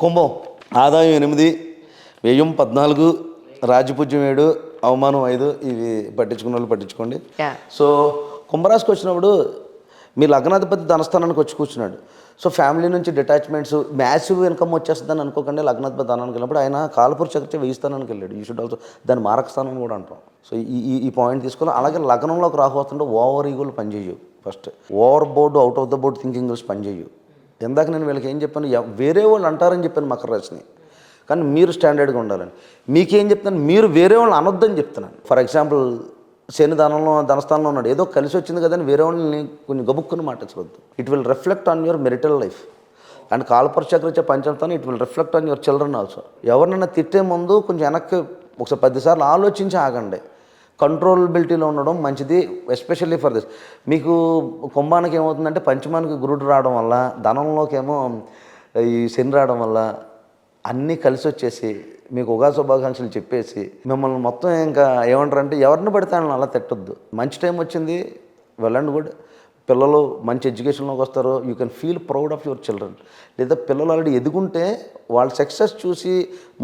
కుంభం ఆదాయం 8, వ్యయం 14, రాజ్యపూజ్యం 7, అవమానం 5. ఇవి పట్టించుకున్న వాళ్ళు పట్టించుకోండి. సో కుంభరాశికి వచ్చినప్పుడు మీ లగ్నాధిపతి ధనస్థానానికి వచ్చి కూర్చున్నాడు. సో ఫ్యామిలీ నుంచి డిటాచ్మెంట్స్, మ్యాసివ్ ఇన్కమ్ వచ్చేస్తుందని అనుకోకండి. లగ్నాధిపతి ధనానికి వెళ్ళినప్పుడు ఆయన కాలపురుష చక్రవర్తి 1000 స్థానానికి వెళ్ళాడు. యూ షుడ్ ఆల్సో దాని మారక స్థానం కూడా అంటాం. సో ఈ పాయింట్ తీసుకొని, అలాగే లగ్నంలోకి రాహు వస్తుంటే ఓవర్ ఈగోలు పనిచేయవు. First over board, out of the board thinkings పనిచేయవు. ఇందాక నేను వీళ్ళకి ఏం చెప్పాను, వేరే వాళ్ళు అంటారని చెప్పాను మకర రాశిని, కానీ మీరు స్టాండర్డ్గా ఉండాలని. మీకేం చెప్తాను, మీరు వేరే వాళ్ళని అనొద్దని చెప్తున్నాను. ఫర్ ఎగ్జాంపుల్ శని ధనస్థానంలో ఉన్నాడు, ఏదో కలిసి వచ్చింది కదని వేరే వాళ్ళని కొన్ని గబుక్కుని మాట్లాడవద్దు. It will reflect on your marital life and కాలపురుష చక్రవర్తి పంచమస్థానం. It will reflect on your children also. ఎవరినైనా తిట్టే ముందు కొంచెం వెనక్కి ఒకసారి 10 సార్లు ఆలోచించి ఆగండి. కంట్రోలబిలిటీలో ఉండడం మంచిది, ఎస్పెషల్లీ ఫర్ దిస్. మీకు కుంభానికి ఏమవుతుందంటే పంచమానికి గురుడు రావడం వల్ల, ధనంలోకి ఏమో ఈ శని రావడం వల్ల అన్నీ కలిసి వచ్చేసి మీకు ఉగాది శుభాకాంక్షలు చెప్పేసి మిమ్మల్ని మొత్తం ఇంకా ఏమంటారంటే ఎవరిని పడితే వాళ్ళని అలా తిట్టొద్దు. మంచి టైం వచ్చింది, వెల్ అండ్ గుడ్. పిల్లలు మంచి ఎడ్యుకేషన్లోకి వస్తారు. You can feel proud of your children. లేదా పిల్లలు ఆల్రెడీ ఎదుగుంటే వాళ్ళ సక్సెస్ చూసి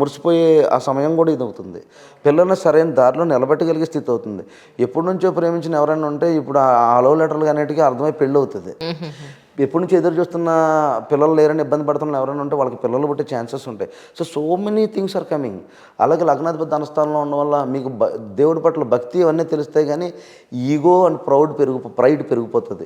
మురిసిపోయే ఆ సమయం కూడా ఇది అవుతుంది. పిల్లల్ని సరైన దారిలో నిలబెట్టగలిగే స్థితి అవుతుంది. ఎప్పటి నుంచో ప్రేమించిన ఎవరైనా ఉంటే ఇప్పుడు ఆ లవ్ లెటర్లు అన్నిటికీ అర్థమై పెళ్ళి అవుతుంది. ఎప్పటి నుంచి ఎదురు చూస్తున్న పిల్లలు లేరని ఇబ్బంది పడుతున్న ఎవరైనా ఉంటే వాళ్ళకి పిల్లలు పుట్టే ఛాన్సెస్ ఉంటాయి. So many things are coming. అలాగే లగ్నాధిపతి ధనస్థానంలో ఉండడం వల్ల మీకు దేవుడి పట్ల భక్తి అవన్నీ తెలుస్తాయి, కానీ ఈగో అండ్ ప్రైడ్ పెరిగిపోతుంది.